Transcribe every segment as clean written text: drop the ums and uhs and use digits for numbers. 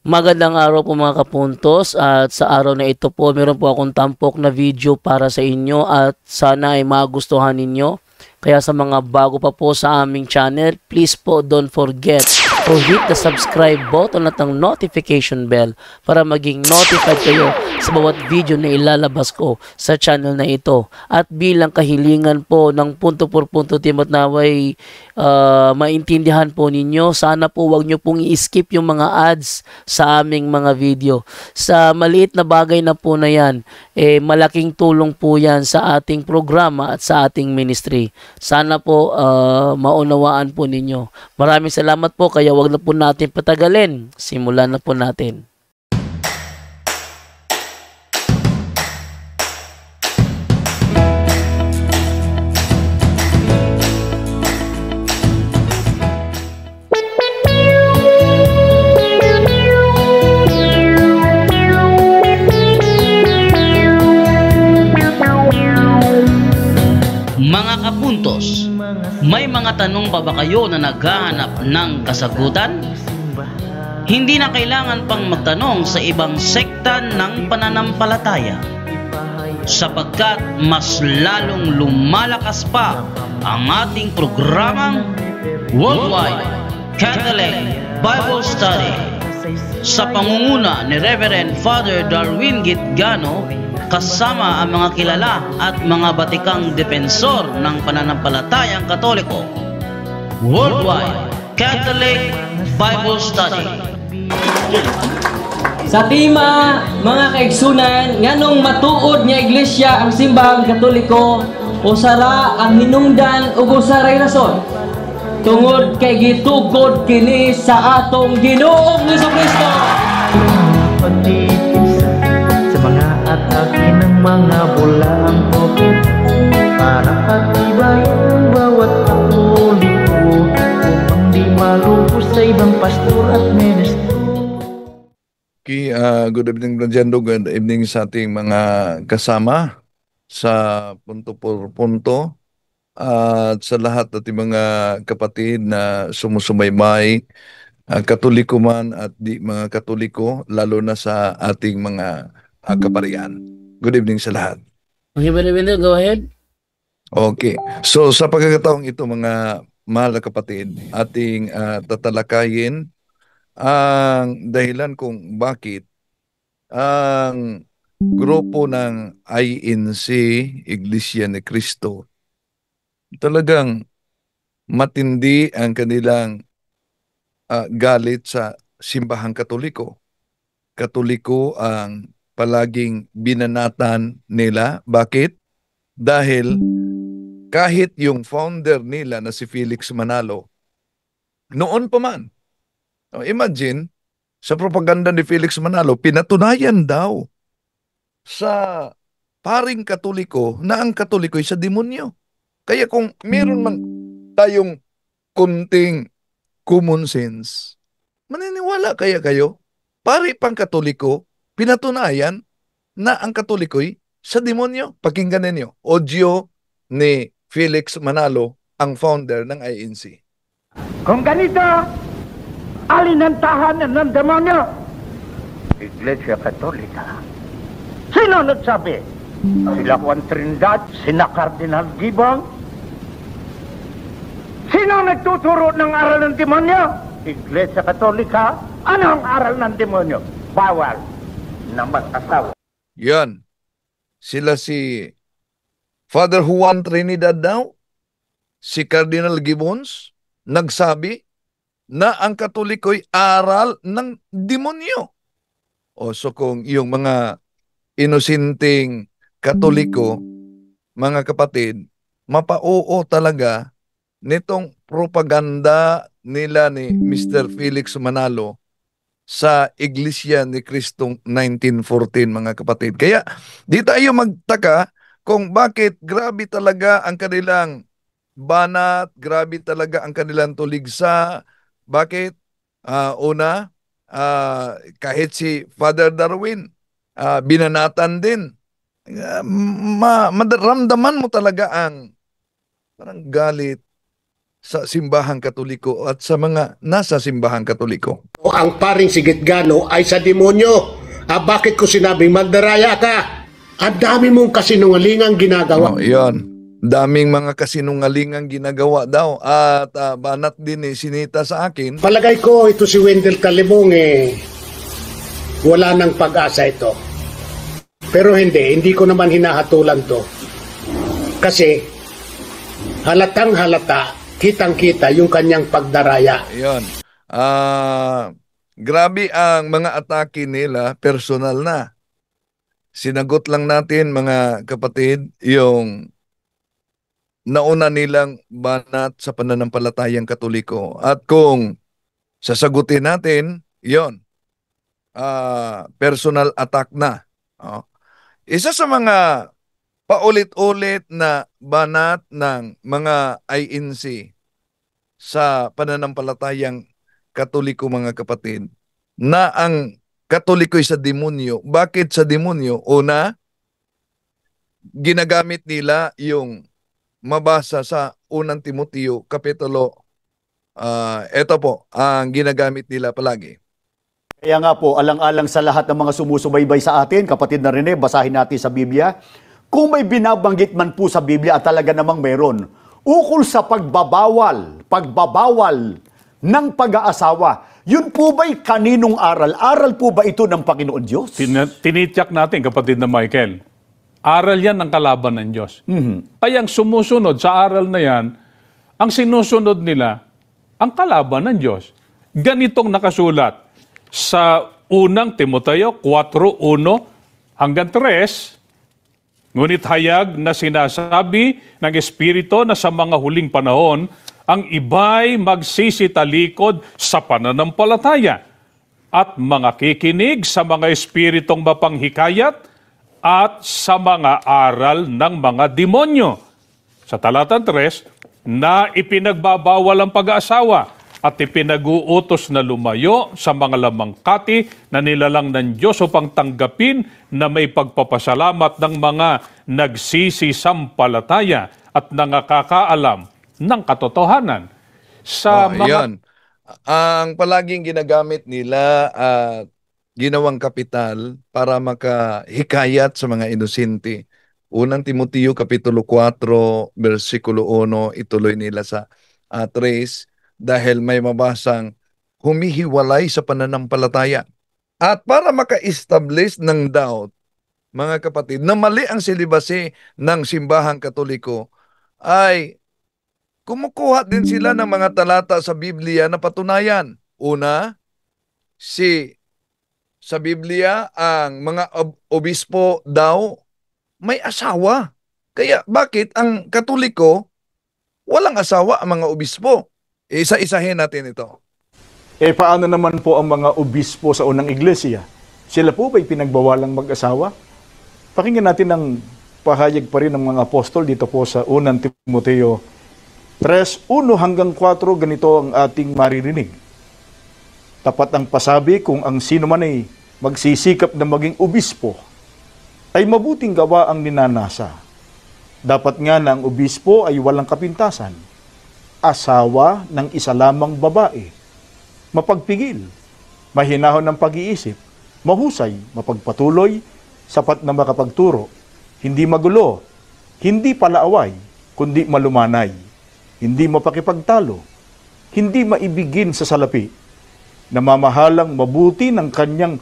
Magandang araw po mga kapuntos, at sa araw na ito po meron po akong tampok na video para sa inyo at sana ay magustuhan ninyo. Kaya sa mga bago pa po sa aming channel, please po don't forget to hit the subscribe button at ang notification bell para maging notified kayo sa bawat video na ilalabas ko sa channel na ito. At bilang kahilingan po ng punto por punto team at naway maintindihan po ninyo, sana po wag nyo pong i-skip yung mga ads sa aming mga video. Sa maliit na bagay na po na yan, malaking tulong po yan sa ating programa at sa ating ministry. Sana po maunawaan po ninyo. Maraming salamat po, kaya wag na po natin patagalin. Simulan na po natin. Mga kapuntos, may mga tanong pa ba kayo na naghahanap ng kasagutan? Hindi na kailangan pang magtanong sa ibang sekta ng pananampalataya, sapagkat mas lalong lumalakas pa ang ating programang Worldwide Catholic Bible Study sa pangunguna ni Reverend Father Darwin Gitgano, kasama ang mga kilala at mga batikang defensor ng pananampalatayang Katoliko. Worldwide Catholic Bible Study. Sa tima, mga kaigsunan, nganong matuod nga iglesia ang simbahang Katoliko o sara ang hinungdan ug usaray rason tungod kay gitukod kini sa atong Ginoong Jesucristo. Sa mga atake ng mga bulaang kopit para patibayan ang bawat Katoliko upang di malubos sa ibang pastor at ministro. Okay, good evening Brajando, good evening sa ating mga kasama sa punto por punto at sa lahat ating mga kapatid na sumusubaybay, Katoliko man at di mga Katoliko, lalo na sa ating mga kaparian. Good evening sa lahat. Okay, Brother, go ahead. Okay, so sa pagkakataong ito mga mahal na kapatid, ating tatalakayin ang dahilan kung bakit ang grupo ng INC, Iglesia ni Cristo, talagang matindi ang kanilang galit sa simbahang Katoliko. Katoliko ang palaging binanatan nila. Bakit? Dahil kahit yung founder nila na si Felix Manalo, noon pa man, imagine, sa propaganda ni Felix Manalo, pinatunayan daw sa paring Katoliko na ang Katoliko ay sa demonyo. Kaya kung meron man tayong kunting common sense, maniniwala kaya kayo? Pari pang Katoliko, pinatunayan na ang Katoliko'y sa demonyo. Pakinggan ninyo, audio ni Felix Manalo, ang founder ng INC. Kung ganito, alin ang tahanan ng demonyo? Iglesia Katolika. Sino nagsabi? Sila Juan Trinidad, sina Cardinal Gibong. Sino nagtuturo ng aral ng demonyo? Iglesia Katolika. Ano ang aral ng demonyo? Bawal na mag-asawa. Yan. Sila si Father Juan Trinidad daw, si Cardinal Gibbons, nagsabi na ang Katoliko'y aral ng demonyo. O so kung yung mga inosinteng Katoliko, mga kapatid, mapa-oo talaga nitong propaganda nila ni Mr. Felix Manalo sa Iglesia ni Cristong 1914, mga kapatid. Kaya di tayo magtaka kung bakit grabe talaga ang kanilang banat, grabe talaga ang kanilang tuligsa. Bakit? Una, kahit si Father Darwin, binanatan din. Maramdaman mo talaga ang parang galit, sa simbahang Katoliko at sa mga nasa simbahang Katoliko. Ang paring Sigitgano ay sa demonyo. Bakit ko sinabing mandaraya ka? Ang dami mong kasinungalingang ginagawa. Iyon. Daming mga kasinungalingang ginagawa daw at banat din sinita sa akin. Palagay ko ito si Wendell Talimong wala nang pag-asa ito. Pero hindi ko naman hinahatulan to. Kasi halatang halata, kitang-kita yung kanyang pagdaraya. Iyon. Grabe ang mga atake nila, personal na. Sinagot lang natin mga kapatid yung nauna nilang banat sa pananampalatayang Katoliko. At kung sasagutin natin, yon personal attack na. Isa sa mga paulit-ulit na banat ng mga INC sa pananampalatayang Katoliko, mga kapatid, na ang Katoliko ay sa demonyo. Bakit sa demonyo? Una, ginagamit nila yung mabasa sa unang Timoteo kapitulo. Ito po ang ginagamit nila palagi. Kaya nga po, alang-alang sa lahat ng mga sumusubaybay sa atin, kapatid na Rene, basahin natin sa Biblia. Kung may binabanggit man po sa Biblia at talaga namang meron, ukol sa pagbabawal ng pag-aasawa, yun po ba'y kaninong aral? Aral po ba ito ng Panginoon Diyos? Tinitiyak natin, kapatid na Michael. Aral yan ng kalaban ng Diyos. Kaya ang sumusunod sa aral na yan, ang sinusunod nila, ang kalaban ng Diyos. Ganitong nakasulat sa unang Timoteo 4:1 hanggang 3, ngunit hayag na sinasabi ng Espiritu na sa mga huling panahon, ang iba'y magsisitalikod sa pananampalataya at mga kikinig sa mga espiritong mapanghikayat at sa mga aral ng mga demonyo. Sa talata 3, na ipinagbabawal ang pag-aasawa at ipinag-uutos na lumayo sa mga lamangkati na nilalang ng Diyos upang tanggapin na may pagpapasalamat ng mga nagsisisampalataya at nangakakaalam ng katotohanan. Sa Yan. Ang palaging ginagamit nila at ginawang kapital para makahikayat sa mga inosente. Unang Timoteo kapitulo 4 versikulo 1, ituloy nila sa 3 dahil may mabasang humihiwalay sa pananampalataya. At para maka-establish ng doubt, mga kapatid, na mali ang silibase ng simbahang Katoliko, ay kumukuha din sila ng mga talata sa Biblia na patunayan. Una, sa Biblia, ang mga obispo daw may asawa. Kaya bakit ang Katoliko walang asawa ang mga obispo? Isa-isahin natin ito. Paano naman po ang mga obispo sa unang iglesia? Sila po ba'y pinagbawalang mag-asawa? Pakinggan natin ang pahayag pa rin ng mga apostol dito po sa unang Timoteo 3:1 hanggang 4, ganito ang ating maririnig. Tapat ang pasabi kung ang sino man ay magsisikap na maging obispo, ay mabuting gawa ang ninanasa. Dapat nga na ang obispo ay walang kapintasan, asawa ng isa lamang babae, mapagpigil, mahinahon ng pag-iisip, mahusay, mapagpatuloy, sapat na makapagturo, hindi magulo, hindi palaaway, kundi malumanay, hindi mapakipagtalo, hindi maibigin sa salapi, namamahalang mabuti ng kanyang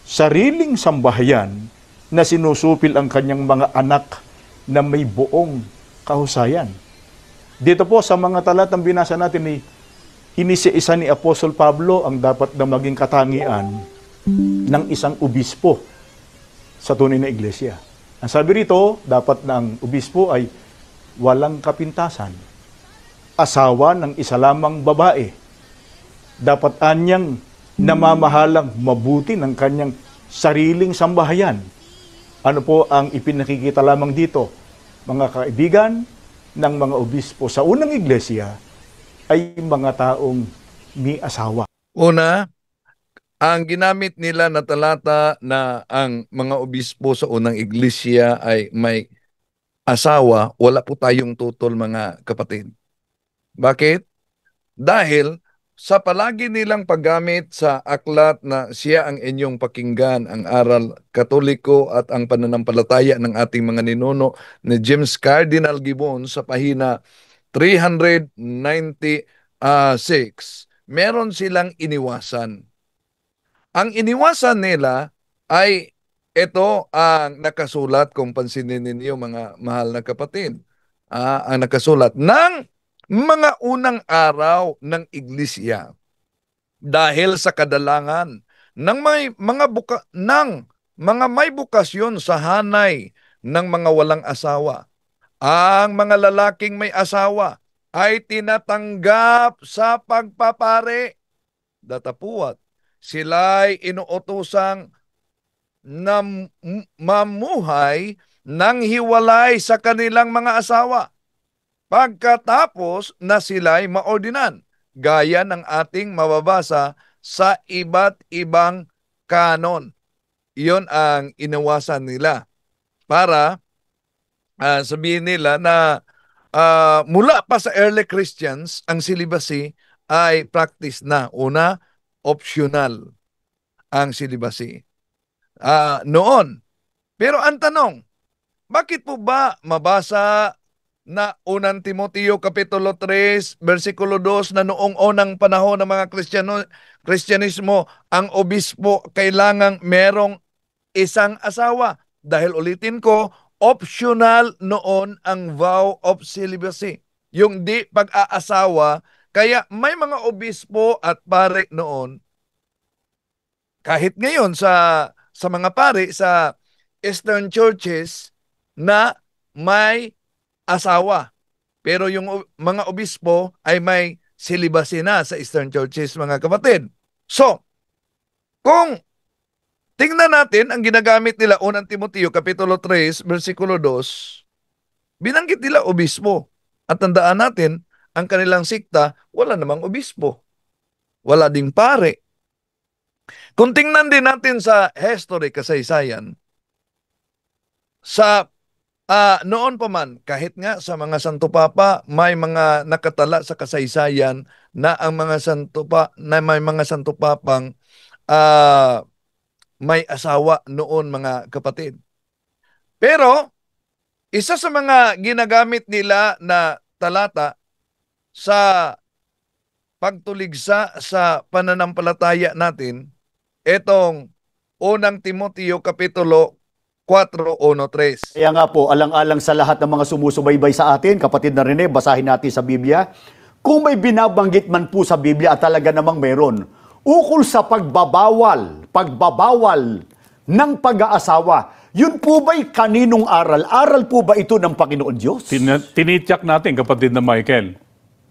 sariling sambahayan na sinusupil ang kanyang mga anak na may buong kahusayan. Dito po sa mga talatang binasa natin, inisa-isa ni Apostol Pablo ang dapat na maging katangian ng isang obispo sa tunay na iglesia. Ang sabi rito, dapat na ang obispo ay walang kapintasan, asawa ng isa lamang babae, dapat anyang namamahalang mabuti ng kanyang sariling sambahayan. Ano po ang ipinakikita lamang dito? Mga kaibigan ng mga obispo sa unang iglesia ay mga taong may asawa. Una, ang ginamit nila na talata na ang mga obispo sa unang iglesia ay may asawa, wala po tayong tutol, mga kapatid. Bakit? Dahil sa palagi nilang paggamit sa aklat na siya ang inyong pakinggan, ang aral katoliko at ang pananampalataya ng ating mga ninuno ni James Cardinal Gibbon sa pahina 396, meron silang iniwasan. Ang iniwasan nila ay ito ang nakasulat, kung pansinin ninyo mga mahal na kapatid, ang nakasulat ng mga unang araw ng iglesia dahil sa kadalangan ng mga may bukasyon sa hanay ng mga walang asawa. Ang mga lalaking may asawa ay tinatanggap sa pagpapare. Datapuat, sila'y inuutosang na mamuhay ng hiwalay sa kanilang mga asawa pagkatapos na sila'y maordinan, gaya ng ating mababasa sa iba't ibang kanon. Iyon ang inawasan nila para sabihin nila na mula pa sa early Christians, ang celibacy ay practice na. Una, optional ang celibacy noon. Pero ang tanong, bakit po ba mabasa na unang Timoteo Kapitulo 3, versikulo 2 na noong unang panahon ng mga Kristyanismo, ang obispo kailangang merong isang asawa? Dahil ulitin ko, optional noon ang vow of celibacy, yung di pag-aasawa. Kaya may mga obispo at pare noon, kahit ngayon sa mga pare sa Eastern churches, na may asawa. Pero yung mga obispo ay may celibacy na sa Eastern churches, mga kapatid. So, kung tingnan natin ang ginagamit nila, unang Timoteo Kapitulo 3, versikulo 2, binanggit nila obispo. At tandaan natin, ang kanilang sikta, wala namang obispo. Wala ding pare. Kung tingnan din natin sa history, kasaysayan, sa noon pa man, kahit nga sa mga Santo Papa, may mga nakatala sa kasaysayan na ang mga may mga Santo Papang may asawa noon, mga kapatid. Pero isa sa mga ginagamit nila na talata sa pagtuligsa sa pananampalataya natin, itong unang Timoteo Kapitulo 4:1-3. Kaya nga po, alang-alang sa lahat ng mga sumusubaybay sa atin, kapatid na Rene, basahin natin sa Biblia. Kung may binabanggit man po sa Biblia at talaga namang meron, ukol sa pagbabawal ng pag-aasawa, yun po ba'y kaninong aral? Aral po ba ito ng Panginoon Diyos? Tinityak natin, kapatid na Michael.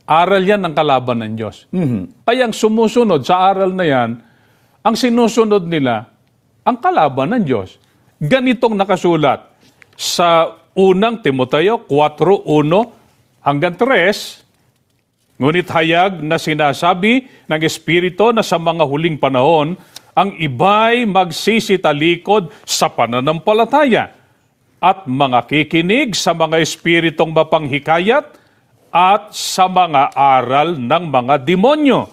Aral yan ng kalaban ng Diyos. Kaya ang sumusunod sa aral na yan, ang sinusunod nila, ang kalaban ng Diyos. Ganitong nakasulat sa unang Timoteo 4:1-3, ngunit hayag na sinasabi ng Espiritu na sa mga huling panahon, ang iba'y magsisitalikod sa pananampalataya at mga kikinig sa mga espiritong mapanghikayat at sa mga aral ng mga demonyo.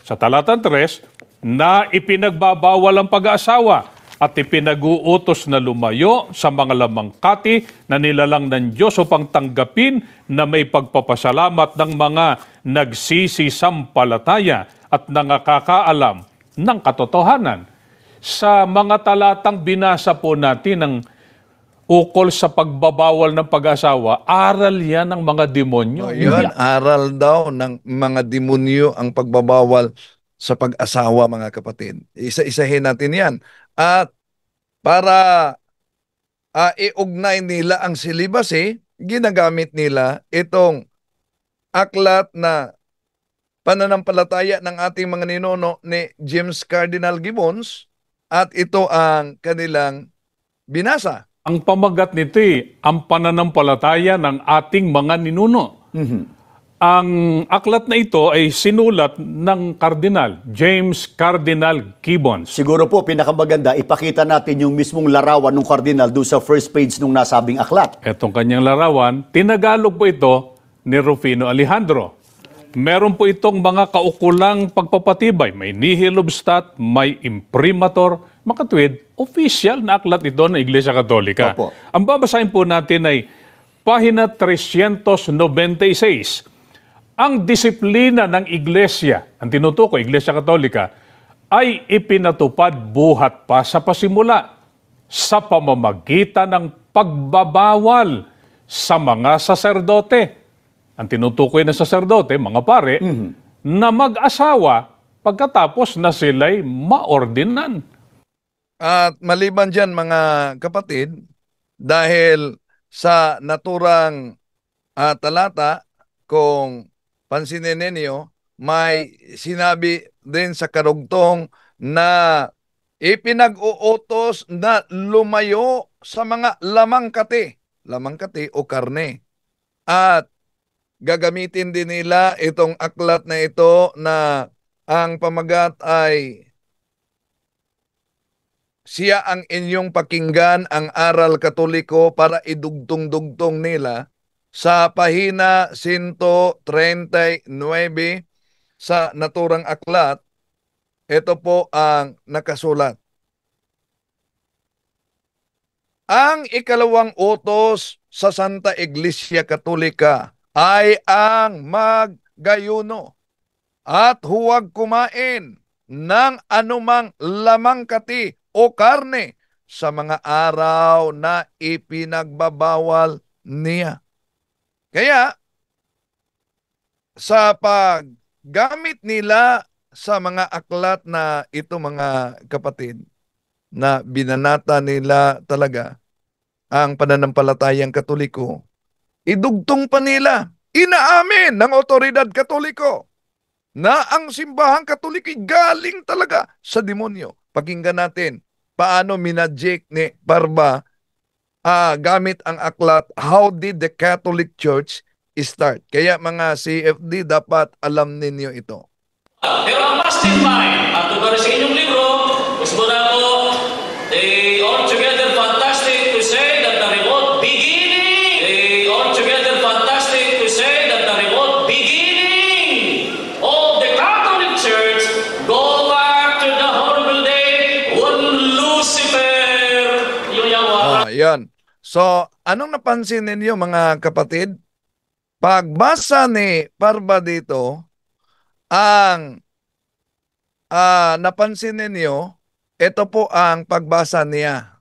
Sa talatang 3, na ipinagbabawal ang pag-aasawa at ipinag-uutos na lumayo sa mga lamangkati na nilalang ng Diyos upang tanggapin na may pagpapasalamat ng mga nagsisisampalataya at nakakaalam ng katotohanan. Sa mga talatang binasa po natin ng ukol sa pagbabawal ng pag-asawa, aral yan ng mga demonyo. Yun, aral daw ng mga demonyo ang pagbabawal sa pag-asawa, mga kapatid. Isa-isahin natin yan. At para iugnay nila ang celibacy, ginagamit nila itong aklat na pananampalataya ng ating mga ninuno ni James Cardinal Gibbons, at ito ang kanilang binasa. Ang pamagat nito ang pananampalataya ng ating mga ninuno. Ang aklat na ito ay sinulat ng Cardinal James Cardinal Gibbons. Siguro po, pinakamaganda, ipakita natin yung mismong larawan ng Cardinal doon sa first page nung nasabing aklat. Etong kanyang larawan, tinagalog po ito ni Rufino Alejandro. meron po itong mga kaukulang pagpapatibay. May nihil obstat, may imprimatur. Makatwid, official na aklat ito ng Iglesia Katolika. Opo. Ang babasahin po natin ay pahina 396. Ang disiplina ng Iglesia, ang tinutukoy, Iglesia Katolika, ay ipinatupad buhat pa sa pasimula sa pamamagitan ng pagbabawal sa mga saserdote. Ang tinutukoy ng saserdote, mga pare, na mag-asawa pagkatapos na sila'y maordinan. At maliban dyan mga kapatid, dahil sa naturang talata, kung pansinin ninyo, may sinabi din sa karugtong na ipinag-uutos na lumayo sa mga lamangkati o karne. At gagamitin din nila itong aklat na ito na ang pamagat ay siya ang inyong pakinggan, ang aral katoliko, para idugtong-dugtong nila sa pahina 139 sa naturang aklat. Ito po ang nakasulat. Ang ikalawang utos sa Santa Iglesia Katolika ay ang maggayuno at huwag kumain ng anumang lamangkati o karne sa mga araw na ipinagbabawal niya. Kaya, sa paggamit nila sa mga aklat na ito, mga kapatid, na binanata nila talaga ang pananampalatayang Katoliko, idugtong pa nila, inaamin ng otoridad Katoliko na ang simbahang Katoliko galing talaga sa demonyo. Pakinggan natin paano minadjik ni Barba gamit ang aklat, How Did the Catholic Church Start? Kaya mga CFD, dapat alam ninyo ito. Pero ang mastermind, at tugar sa inyong libro, gusto na ako, they all together fantastic to say that the remote beginning, they all together fantastic to say that the remote beginning of the Catholic Church go back to the horrible day when Lucifer, yung yawa. Yan. So, anong napansin ninyo mga kapatid? Pagbasa ni Barba dito, ang napansin ninyo, ito po ang pagbasa niya.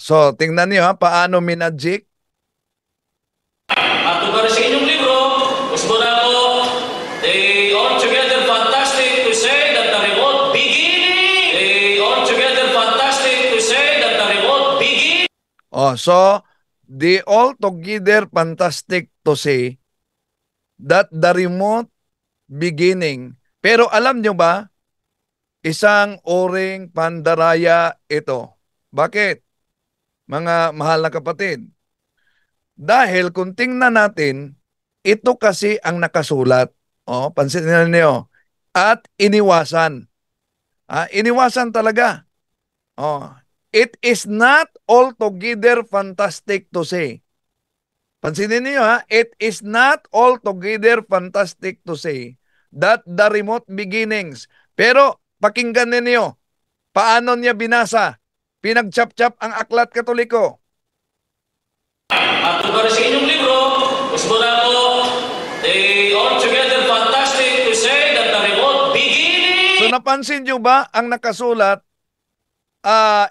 So, tingnan niyo paano minadjik. At tugar sa inyong libro, gusto na ako, they all together fantastic to say that the remote beginning, they all together fantastic to say that the remote beginning. So, they all together fantastic to say that the remote beginning. Pero alam nyo ba, isang oring pandaraya ito. Bakit? Mga mahal na kapatid. Dahil kung tingnan natin, ito kasi ang nakasulat. Pansinin niyo. At iniwasan. Iniwasan talaga. It is not altogether fantastic to say. Pansinin niyo it is not altogether fantastic to say that the remote beginnings. Pero pakinggan ninyo, paano niya binasa? Pinagchap-chap ang aklat Katoliko. At tugar sa inyong libro, gusto na ako, they all together fantastic to say that the remote beginning. So napansin niyo ba ang nakasulat?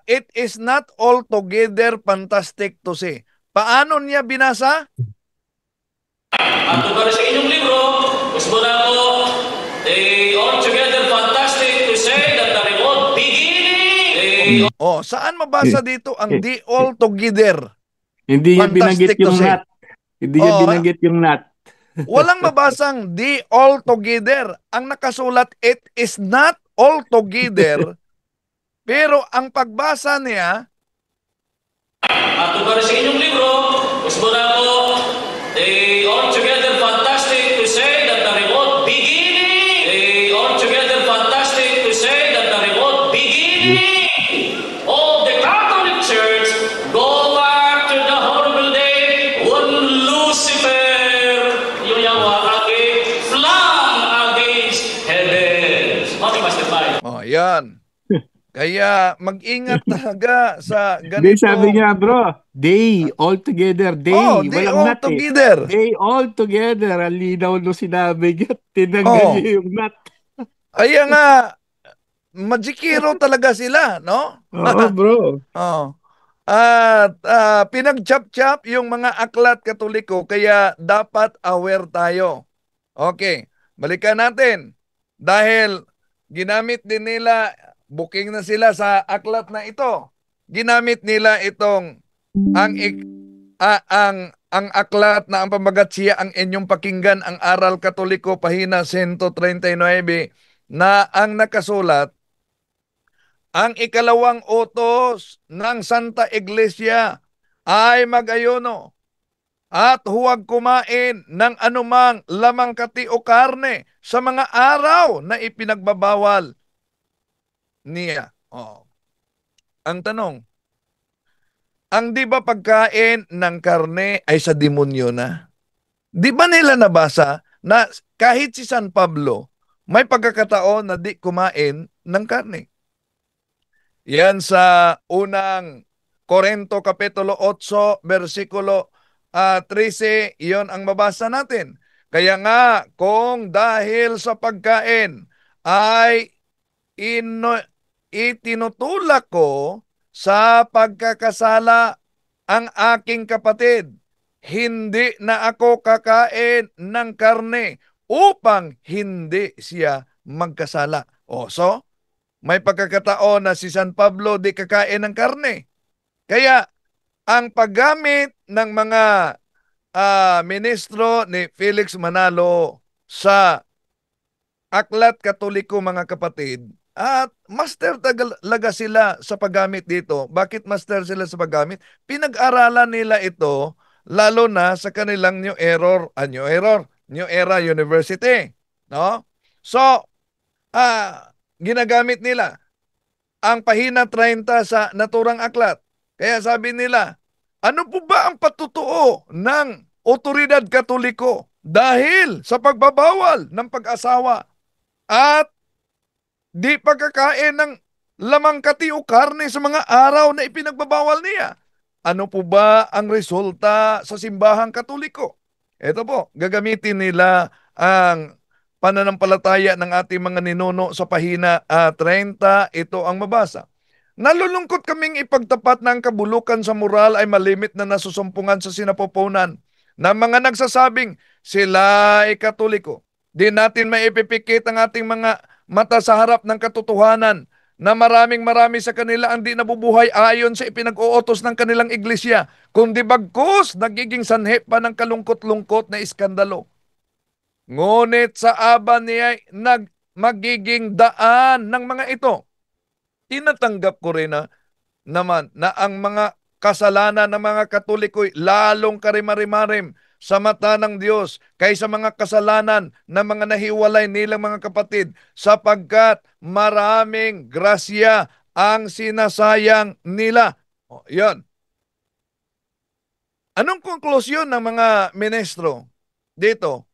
It is not altogether fantastic to say. Paano niya binasa? At tugar sa inyong libro, gusto na ako, they all together fantastic to say that the remote beginning. Saan mabasa dito ang di all together? Hindi niya binanggit yung not. Hindi niya binanggit yung not. Walang mabasang di all together. Ang nakasulat, it is not all together. Pero ang pagbasa niya, at tugar sa inyong libro, gusto na ako, they all together fantastic to say that the remote beginning. They all together fantastic to say that the remote beginning of the Catholic Church go back to the horrible day when Lucifer, yung yawa. Kaya mag-ingat talaga sa Hindi, sabi ganitong niya, bro, they, all together, oh, they, they walang all not eh. together. They all together. Ang linaw nung sinabi niya, tinanggal Oh, niya yung not. kaya nga magikiro talaga sila, no? Oo, bro. Oh. At pinag-chop-chop yung mga aklat Katoliko, kaya dapat aware tayo. Okay, balikan natin. Dahil ginamit din nila, booking na sila sa aklat na ito. Ginamit nila itong ang ang aklat na ang pamagat siya ang inyong pakinggan, ang Aral Katoliko, pahina 139, na ang nakasulat, ang ikalawang utos ng Santa Iglesia ay mag-ayuno at huwag kumain ng anumang lamang kati o karne sa mga araw na ipinagbabawal niya. Oh. Ang tanong, ang di ba pagkain ng karne ay sa demonyo na? Di ba nila nabasa na kahit si San Pablo may pagkakataon na di kumain ng karne? Yan sa unang Korinto Kapitulo 8, versikulo 13, iyon ang mabasa natin. Kaya nga, kung dahil sa pagkain ay itinutulak ko sa pagkakasala ang aking kapatid, hindi na ako kakain ng karne upang hindi siya magkasala. O, so, may pagkakataon na si San Pablo di kakain ng karne. Kaya ang paggamit ng mga ministro ni Felix Manalo sa Aklat Katoliko, mga kapatid, at master talaga sila sa paggamit dito. Bakit master sila sa paggamit? Pinag-aralan nila ito lalo na sa kanilang New Era University. No? So, ginagamit nila ang pahina 30 sa naturang aklat. Kaya sabi nila, ano po ba ang patutuo ng otoridad Katoliko dahil sa pagbabawal ng pag-asawa at di pagkakain ng lamang kati o karne sa mga araw na ipinagbabawal niya? Ano po ba ang resulta sa simbahang Katoliko? Ito po, gagamitin nila ang pananampalataya ng ating mga ninuno sa pahina 30, ito ang mabasa. Nalulungkot kaming ipagtapat na ang kabulukan sa moral ay malimit na nasusumpungan sa sinapupunan ng mga nagsasabing sila ay Katoliko. Di natin maipipikit ang ating mga mata sa harap ng katotohanan na marami sa kanila ang di nabubuhay ayon sa ipinag-uutos ng kanilang iglesia, kundi bagkus nagiging sanhi pa ng kalungkot-lungkot na iskandalo. Ngunit sa aban niya magiging daan ng mga ito. Tinatanggap ko rin naman na ang mga kasalanan ng mga Katoliko'y lalong karimarimarim sa mata ng Diyos kaysa mga kasalanan ng mga nahiwalay nilang mga kapatid, sapagkat maraming grasya ang sinasayang nila. O, yan. Anong konklusyon ng mga ministro dito?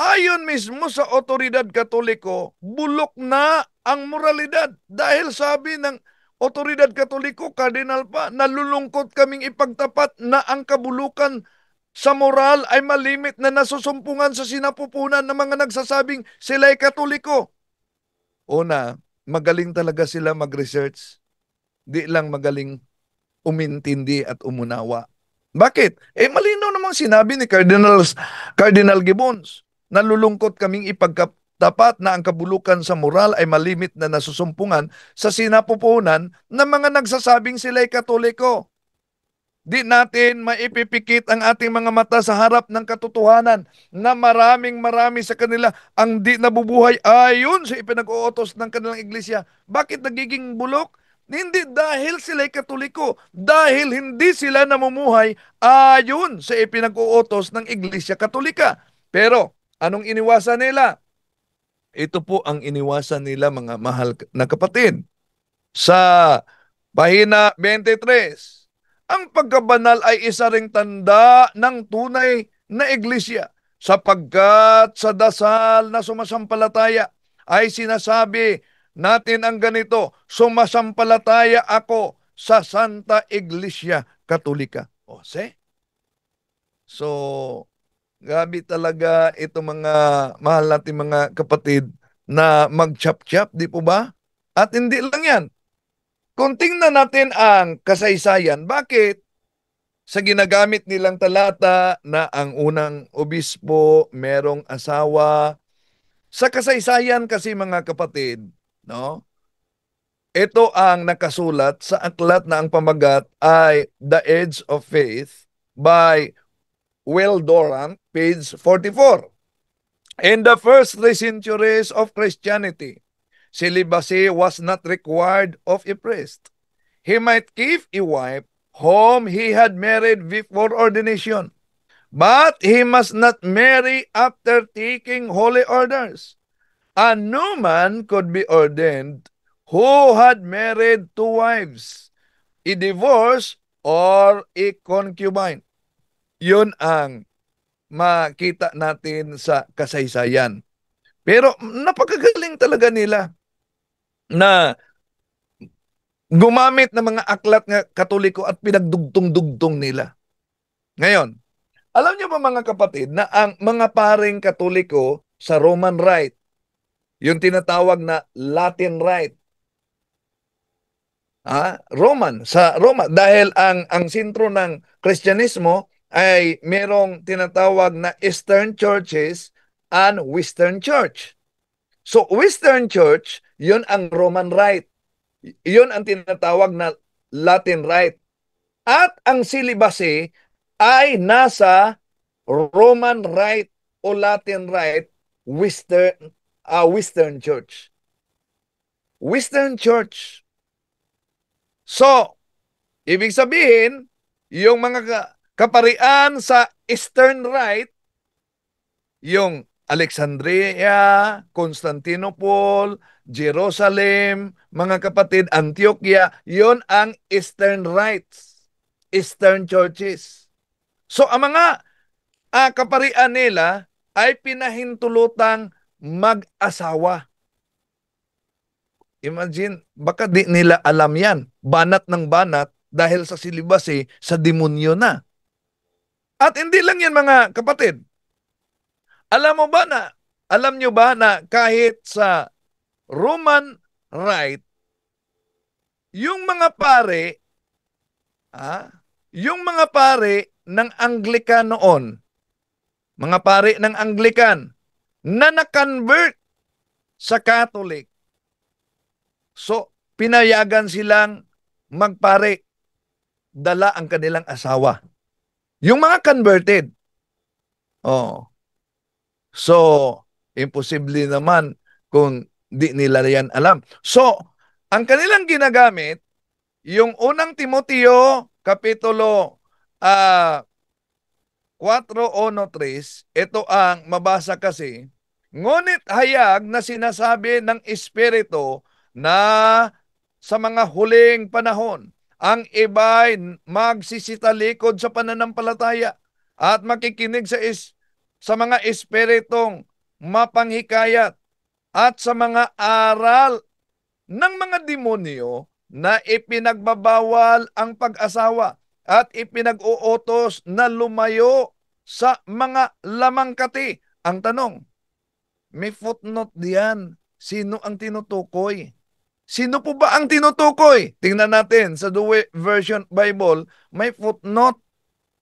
Ayon mismo sa otoridad Katoliko, bulok na ang moralidad. Dahil sabi ng otoridad Katoliko, Kardinal pa, nalulungkot kaming ipagtapat na ang kabulukan sa moral ay malimit na nasusumpungan sa sinapupunan ng mga nagsasabing sila ay Katoliko. Una, magaling talaga sila mag-research. Di lang magaling umintindi at umunawa. Bakit? Malinaw namang sinabi ni Cardinal Gibbons. Nalulungkot kaming ipagtapat na ang kabulukan sa moral ay malimit na nasusumpungan sa sinapupunan ng mga nagsasabing sila'y Katoliko. Di natin maipipikit ang ating mga mata sa harap ng katotohanan na marami sa kanila ang di nabubuhay ayon sa ipinag-uutos ng kanilang iglesia. Bakit nagiging bulok? Hindi dahil sila'y Katoliko, dahil hindi sila namumuhay ayon sa ipinag-uutos ng Iglesia Katolika. Pero anong iniwasan nila? Ito po ang iniwasan nila, mga mahal na kapatid. Sa pahina 23, ang pagkabanal ay isa ring tanda ng tunay na iglesia, sapagkat sa dasal na sumasampalataya ay sinasabi natin ang ganito, sumasampalataya ako sa Santa Iglesia Katolika. O, see? So, gabi talaga ito mga mahal natin mga kapatid na mag-chap-chap, di po ba? At hindi lang yan. Kung tingnan natin ang kasaysayan, bakit sa ginagamit nilang talata na ang unang obispo merong asawa, sa kasaysayan kasi mga kapatid, no? Ito ang nakasulat sa aklat na ang pamagat ay The Edge of Faith by Will Durant, page 44. In the first 3 centuries of Christianity, celibacy was not required of a priest. He might keep a wife whom he had married before ordination, but he must not marry after taking holy orders. A new man could be ordained who had married 2 wives, a divorce or a concubine. Yun ang makita natin sa kasaysayan. Pero napakagaling talaga nila na gumamit ng mga aklat ng Katoliko at pinagdugtong-dugtong nila. Ngayon, alam niyo ba mga kapatid na ang mga paring Katoliko sa Roman Rite, yung tinatawag na Latin Rite, Roman, sa Roma, dahil ang sentro ng Kristyanismo ay merong tinatawag na Eastern Churches and Western Church. So, Western Church, yun ang Roman Rite. Yun ang tinatawag na Latin Rite. At ang celibacy ay nasa Roman Rite o Latin Rite, Western Church. Western Church. So, ibig sabihin, yung mga kaparian sa Eastern Rite, yung Alexandria, Constantinople, Jerusalem, mga kapatid, Antioquia, yon ang Eastern Rites, Eastern Churches. So, ang mga kaparian nila ay pinahintulutang mag-asawa. Imagine, baka di nila alam yan. Banat ng banat dahil sa celibacy, sa demonyo na. At hindi lang yan mga kapatid. Alam nyo ba na kahit sa Roman Rite, yung mga pare, ng Anglican noon, mga pare ng Anglican, na na-convert sa Catholic, so, pinayagan silang magpare, dala ang kanilang asawa. Yung mga converted. So, imposible naman kung di nila yan alam. So, ang kanilang ginagamit, yung unang Timoteo, Kapitulo 4:1-3, ito ang mabasa kasi, ngunit hayag na sinasabi ng Espiritu na sa mga huling panahon, ang iba'y magsisitalikod sa pananampalataya at makikinig sa mga espiritong mapanghikayat at sa mga aral ng mga demonyo na ipinagbabawal ang pag-asawa at ipinag-uutos na lumayo sa mga lamangkati. Ang tanong, may footnote diyan. Sino ang tinutukoy? Sino po ba ang tinutukoy? Tingnan natin sa Douay Version Bible, may footnote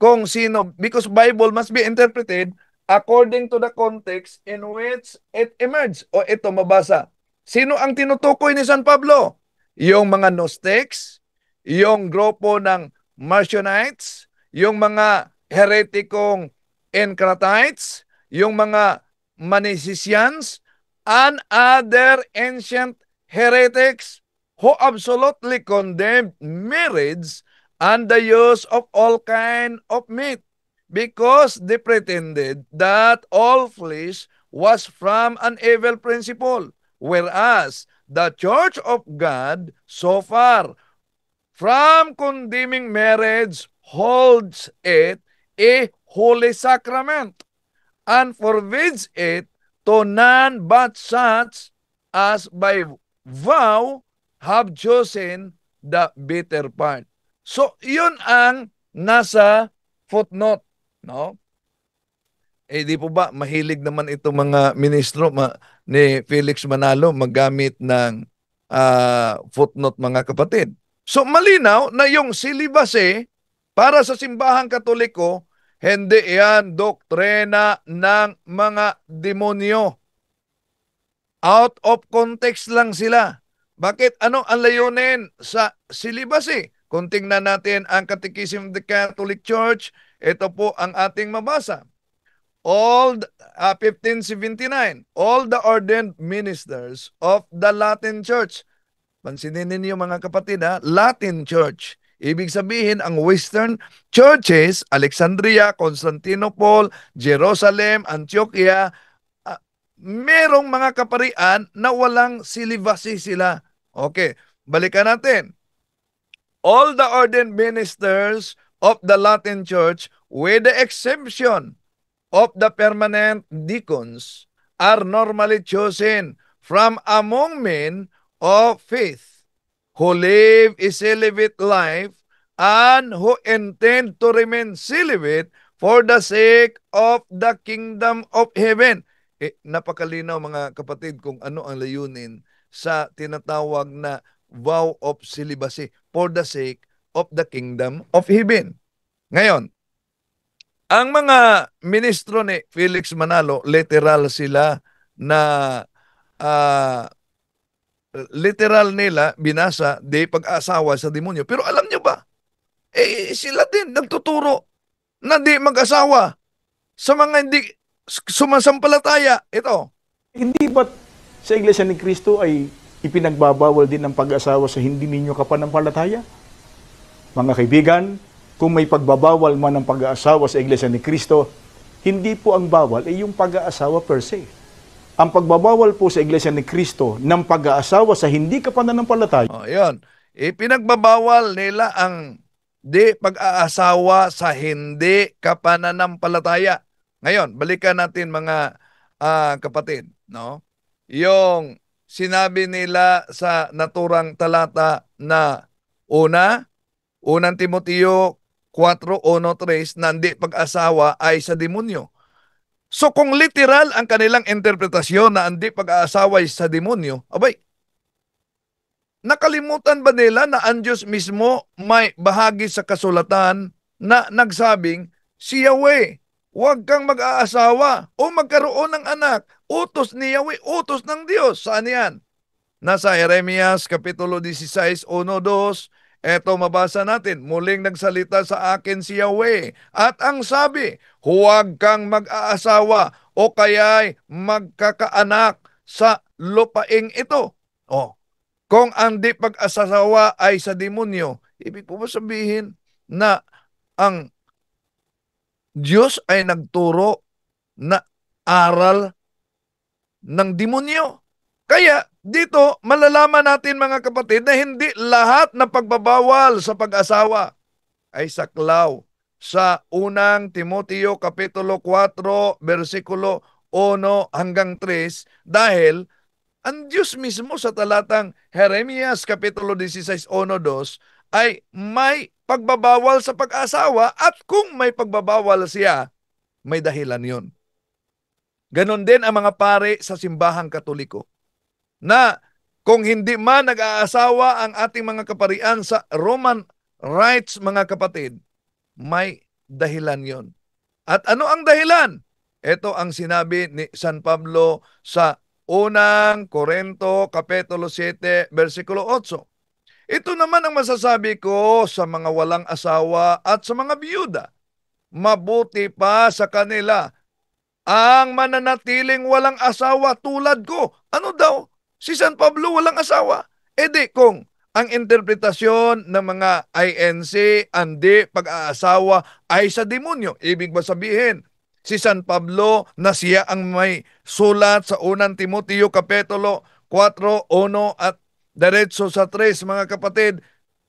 kung sino. Because Bible must be interpreted according to the context in which it emerged. O ito, mabasa. Sino ang tinutukoy ni San Pablo? Yung mga Gnostics, yung grupo ng Marcionites, yung mga heretikong Encratites, yung mga Manicisians, and other ancient heretics who absolutely condemned marriage and the use of all kind of meat because they pretended that all flesh was from an evil principle, whereas the Church of God, so far from condemning marriage, holds it a holy sacrament and forbids it to none but such as by vow have chosen the better part. So, yun ang nasa footnote, no? Di po ba mahilig naman itong mga ministro ni Felix Manalo maggamit ng footnote, mga kapatid. So malinaw na yung silibase para sa simbahang Katoliko, hindi yan doktrina ng mga demonyo. Out of context lang sila. Bakit? Ano ang layunin sa silibase? Kung tingnan natin ang Catechism of the Catholic Church, ito po ang ating mabasa. 1579, all the ordained ministers of the Latin Church. Pansinin ninyo mga kapatid, Latin Church. Ibig sabihin, ang Western churches, Alexandria, Constantinople, Jerusalem, Antioquia, merong mga kaparian na walang celibacy sila. Okay, balikan natin. All the ordained ministers of the Latin Church, with the exception of the permanent deacons, are normally chosen from among men of faith who live a celibate life and who intend to remain celibate for the sake of the kingdom of heaven. Napakalinaw mga kapatid kung ano ang layunin sa tinatawag na vow of celibacy, for the sake of the kingdom of heaven. Ngayon, ang mga ministro ni Felix Manalo, literal sila na literal nila binasa, di pag-asawa sa demonyo. Pero alam nyo ba, sila din nagtuturo na di mag-asawa sa mga hindi sumasampalataya. Ito. Hindi ba sa Iglesia ni Cristo ay ipinagbabawal din ang pag-asawa sa hindi ninyo kapanampalataya? Mga kaibigan, kung may pagbabawal man ng pag-aasawa sa Iglesia ni Cristo, hindi po ang bawal ay yung pag-aasawa per se. Ang pagbabawal po sa Iglesia ni Cristo ng pag-aasawa sa hindi kapananampalataya. Yun. Ipinagbabawal nila ang di pag-aasawa sa hindi kapananampalataya. Ngayon, balikan natin mga kapatid, no? Yung sinabi nila sa naturang talata na unang Timoteo 4:1-3, na hindi pag-asawa ay sa demonyo. So kung literal ang kanilang interpretasyon na hindi pag-aasawa ay sa demonyo, abay, nakalimutan ba nila na ang Diyos mismo may bahagi sa kasulatan na nagsabing, si Yahweh, huwag kang mag-aasawa o magkaroon ng anak. Utos ni Yahweh, utos ng Diyos. Saan yan? Nasa Jeremias Kapitulo 16:1-2, eto mabasa natin, muling nagsalita sa akin si Yahweh at ang sabi, huwag kang mag-aasawa o kaya'y magkakaanak sa lupaing ito. Kung ang di pag-asawa ay sa demonyo, ibig po ba sabihin na ang Diyos ay nagturo na aral ng demonyo? Kaya dito malalaman natin mga kapatid na hindi lahat na pagbabawal sa pag-asawa ay saklaw sa unang Timoteo Kapitulo 4 versikulo 1-3, dahil ang Diyos mismo sa talatang Jeremias Kapitulo 16:1-2 ay may pagbabawal sa pag-asawa, at kung may pagbabawal siya, may dahilan yun. Ganon din ang mga pare sa simbahang Katoliko, na kung hindi man nag-aasawa ang ating mga kaparian sa Roman rights, mga kapatid, may dahilan yon. At ano ang dahilan? Ito ang sinabi ni San Pablo sa unang Korinto Kapitulo 7 versikulo 8. Ito naman ang masasabi ko sa mga walang asawa at sa mga biyuda. Mabuti pa sa kanila ang mananatiling walang asawa tulad ko. Ano daw? Si San Pablo walang asawa. Di kung ang interpretasyon ng mga INC, hindi pag-aasawa ay sa demonyo, ibig ba sabihin, si San Pablo na siya ang may sulat sa unang Timoteo Kapitulo 4:1 at diretso sa 3, mga kapatid,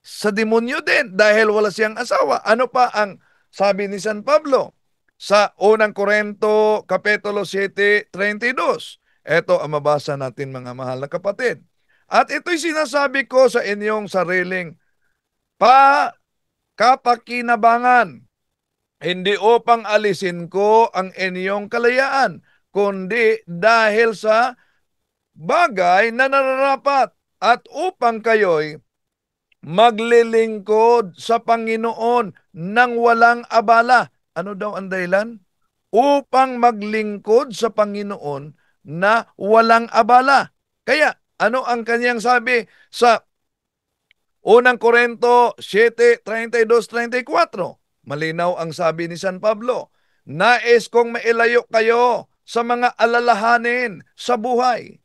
sa demonyo din dahil wala siyang asawa. Ano pa ang sabi ni San Pablo sa unang Korinto Kapitulo 7:32? Ito ang mabasa natin, mga mahal na kapatid. At ito'y sinasabi ko sa inyong sariling kapakinabangan, hindi upang alisin ko ang inyong kalayaan, kundi dahil sa bagay na nararapat at upang kayo'y maglilingkod sa Panginoon ng walang abala. Ano daw ang dahilan? Upang maglingkod sa Panginoon na walang abala. Kaya, ano ang kanyang sabi sa unang Korinto 7:32-34? Malinaw ang sabi ni San Pablo, nais kong mailayo kayo sa mga alalahanin sa buhay.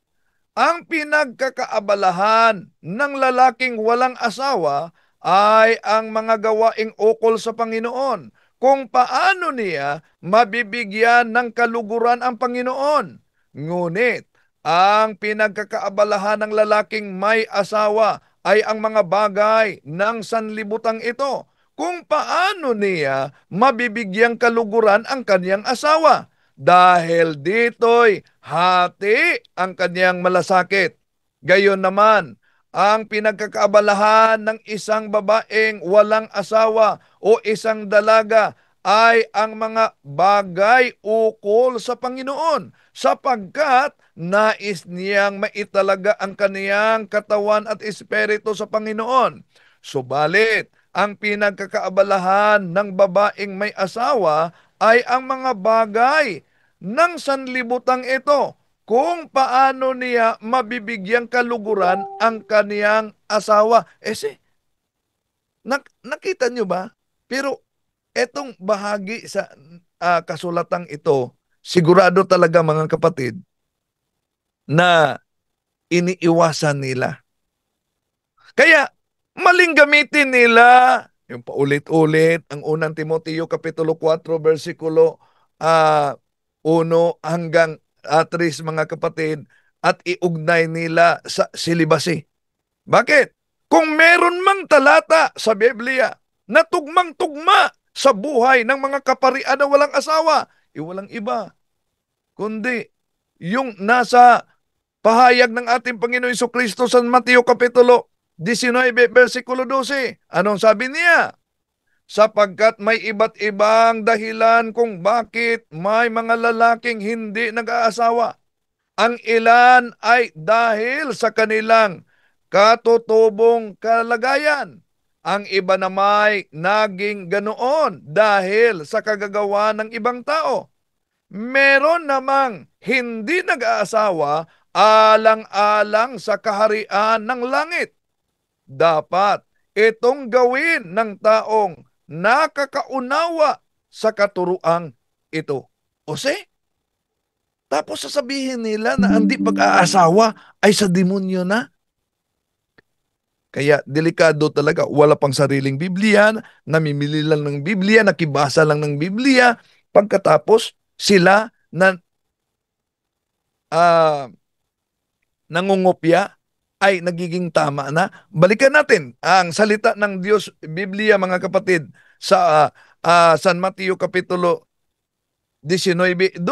Ang pinagkakaabalahan ng lalaking walang asawa ay ang mga gawaing ukol sa Panginoon, kung paano niya mabibigyan ng kaluguran ang Panginoon. Ngunit, ang pinagkakaabalahan ng lalaking may asawa ay ang mga bagay ng sanlibutan ito, kung paano niya mabibigyang kaluguran ang kanyang asawa. Dahil dito'y hati ang kanyang malasakit. Gayon naman, ang pinagkakaabalahan ng isang babaeng walang asawa o isang dalaga ay ang mga bagay ukol sa Panginoon, sapagkat nais niyang maitalaga ang kaniyang katawan at espiritu sa Panginoon. Subalit, ang pinagkakaabalahan ng babaeng may asawa ay ang mga bagay ng sanlibutan ito, kung paano niya mabibigyang kaluguran ang kaniyang asawa. Nakita nyo ba? Pero etong bahagi sa kasulatang ito, sigurado talaga mga kapatid, na iniiwasan nila. Kaya, maling gamitin nila yung paulit-ulit ang unang Timoteo Kapitulo 4, versikulo 1 hanggang 3, mga kapatid, at iugnay nila sa silibasi. Bakit? Kung meron mang talata sa Biblia na tugmang-tugma sa buhay ng mga kaparian na walang asawa, walang iba kundi yung nasa pahayag ng ating Panginoon Jesucristo sa Mateo Kapitulo 19, versikulo 12. Anong sabi niya? Sapagkat may iba't ibang dahilan kung bakit may mga lalaking hindi nag-aasawa. Ang ilan ay dahil sa kanilang katutubong kalagayan. Ang iba namay naging ganoon dahil sa kagagawa ng ibang tao. Meron namang hindi nag-aasawa alang-alang sa kaharian ng langit. Dapat itong gawin ng taong nakakaunawa sa katuruang ito. Tapos sasabihin nila na hindi pag-aasawa ay sa demonyo na. Kaya delikado talaga, wala pang sariling Biblia, namimili lang ng Biblia, nakibasa lang ng Biblia, pagkatapos sila na nangungopya ay nagiging tama na. Balikan natin ang salita ng Diyos, Biblia, mga kapatid, sa San Mateo Kapitulo 19:12.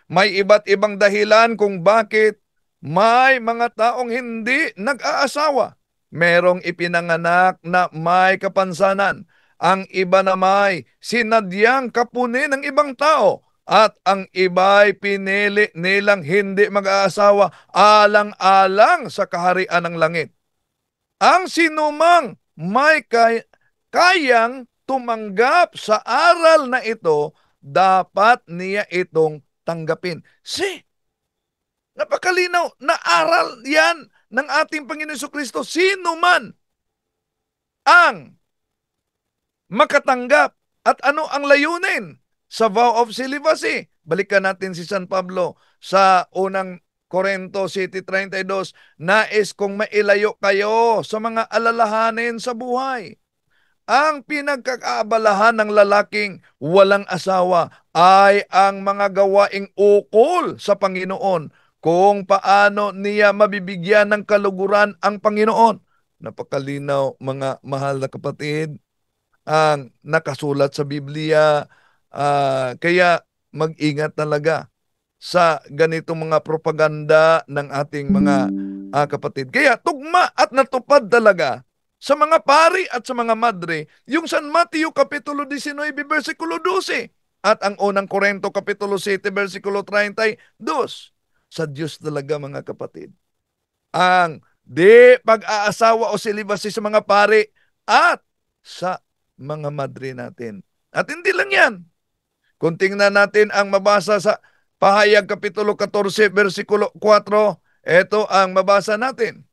May iba't ibang dahilan kung bakit may mga taong hindi nag-aasawa. Merong ipinanganak na may kapansanan. Ang iba na may sinadyang kapunin ng ibang tao. At ang iba'y pinili nilang hindi mag-aasawa alang-alang sa kaharian ng langit. Ang sinumang may kayang tumanggap sa aral na ito, dapat niya itong tanggapin. Napakalinaw na aral yan ng ating Panginoon Jesucristo. Sino man ang makatanggap at ano ang layunin sa vow of celibacy. Balikan natin si San Pablo sa unang Korinto 7:32. Nais kong mailayo kayo sa mga alalahanin sa buhay. Ang pinagkakaabalahan ng lalaking walang asawa ay ang mga gawaing ukol sa Panginoon, kung paano niya mabibigyan ng kaluguran ang Panginoon. Napakalinaw, mga mahal na kapatid, ang nakasulat sa Biblia. Kaya mag-ingat talaga sa ganitong mga propaganda ng ating mga kapatid. Kaya tugma at natupad talaga sa mga pari at sa mga madre yung San Mateo Kapitulo 19, versikulo 12 at ang unang Korinto Kapitulo 7, versikulo 32. Sa Diyos talaga mga kapatid. Ang di pag-aasawa o celibacy sa mga pari at sa mga madre natin. At hindi lang yan. Kung tingnan natin ang mabasa sa Pahayag Kapitulo 14, versikulo 4, ito ang mabasa natin.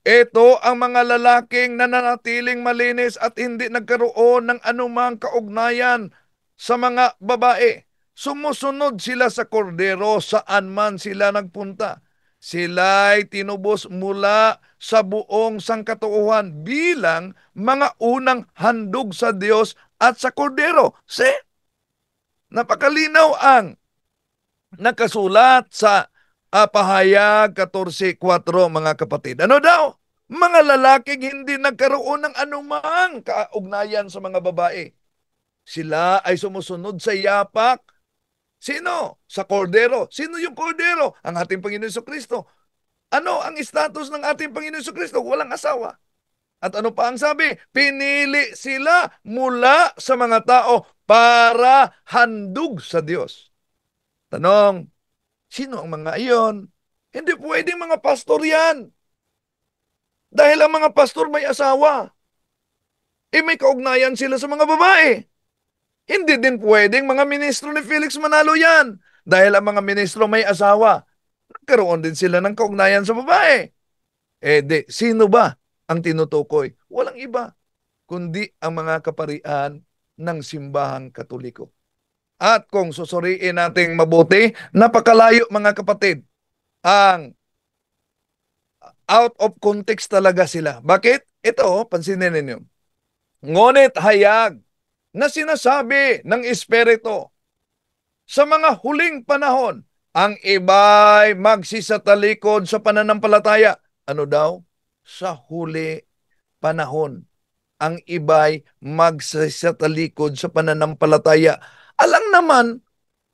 Ito ang mga lalaking nananatiling malinis at hindi nagkaroon ng anumang kaugnayan sa mga babae. Sumusunod sila sa kordero saan man sila nagpunta. Sila'y tinubos mula sa buong sangkatauhan bilang mga unang handog sa Diyos at sa kordero. Napakalinaw ang nakasulat sa Pahayag 14:4 mga kapatid. Ano daw? Mga lalaking hindi nagkaroon ng anumang kaugnayan sa mga babae. Sila ay sumusunod sa yapak. Sino? Sa kordero. Sino yung kordero? Ang ating Panginoon Jesucristo. Ano ang status ng ating Panginoon Jesucristo? Walang asawa. At ano pa ang sabi? Pinili sila mula sa mga tao para handog sa Diyos. Tanong, sino ang mga iyon? Hindi pwedeng mga pastor yan. Dahil ang mga pastor may asawa. May kaugnayan sila sa mga babae. Hindi din pwedeng mga ministro ni Felix Manalo yan. Dahil ang mga ministro may asawa. Nagkaroon din sila ng kaugnayan sa babae. Sino ba ang tinutukoy? Walang iba, kundi ang mga kaparian ng simbahang Katoliko. At kung susuriin nating mabuti, napakalayo mga kapatid. Ang out of context talaga sila. Bakit? Ito, pansinin ninyo. Ngunit hayag na sinasabi ng Espiritu sa mga huling panahon, ang iba'y magsisatalikod sa pananampalataya. Ano daw? Sa huli panahon. Ang iba'y magsisatalikod sa pananampalataya. Alang naman,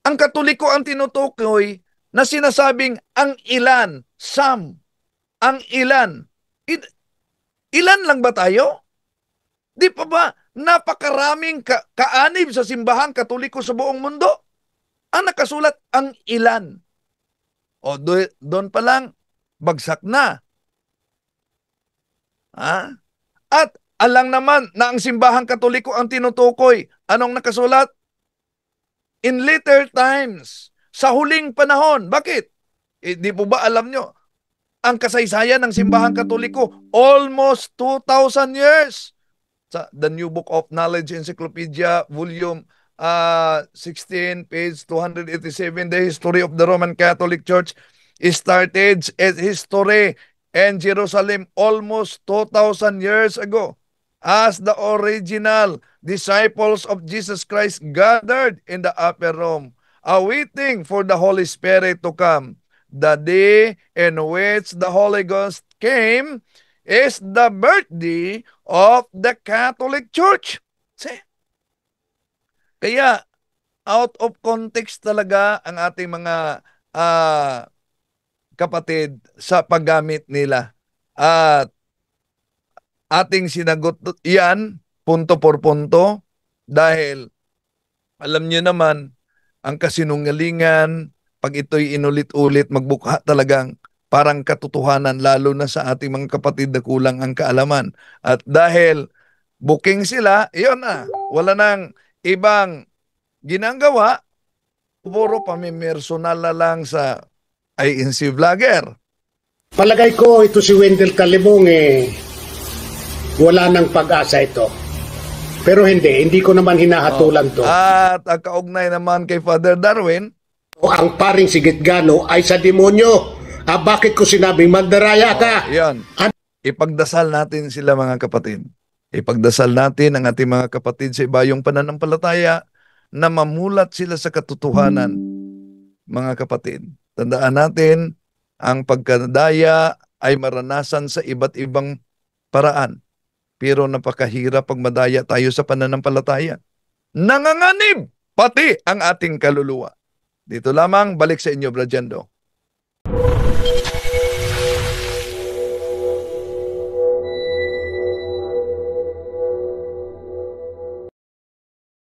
ang Katoliko ang tinutukoy na sinasabing ang ilan, some, ang ilan. Ilan lang ba tayo? Di pa ba napakaraming kaanib sa simbahang Katoliko sa buong mundo? Ang nakasulat, ang ilan. O doon pa lang, bagsak na. At alang naman na ang simbahang Katoliko ang tinutukoy. Anong nakasulat? In later times, sa huling panahon. Bakit? Di po ba alam nyo, ang kasaysayan ng simbahang Katoliko, almost 2,000 years. Sa The New Book of Knowledge Encyclopedia, volume 16, page 287, the history of the Roman Catholic Church started its history in Jerusalem almost 2,000 years ago. As the original disciples of Jesus Christ gathered in the upper room, awaiting for the Holy Spirit to come. The day in which the Holy Ghost came is the birthday of the Catholic Church. See? Kaya, out of context talaga ang ating mga kapatid sa paggamit nila. At ating sinagot yan, punto por punto, dahil alam niyo naman, ang kasinungalingan, pag ito'y inulit-ulit, magbukha talagang parang katotohanan, lalo na sa ating mga kapatid na kulang ang kaalaman. At dahil booking sila, yun na, wala nang ibang ginagawa, puro pamimersonal na lang sa INC Vlogger. Palagay ko ito si Wendell Calimong wala nang pag-asa ito. Pero hindi ko naman hinahatulan to. At ang kaugnay naman kay Father Darwin, ang paring Sigitgano ay sa demonyo. Bakit ko sinabing magdaraya ka? Yan. Ipagdasal natin sila mga kapatid. Ipagdasal natin ang ating mga kapatid sa ibayong pananampalataya na mamulat sila sa katotohanan, mga kapatid. Tandaan natin, ang pagkadaya ay maranasan sa iba't ibang paraan. Pero napakahirap pag madaya tayo sa pananampalataya. Nanganganib pati ang ating kaluluwa. Dito lamang, balik sa inyo, Brad Jendo.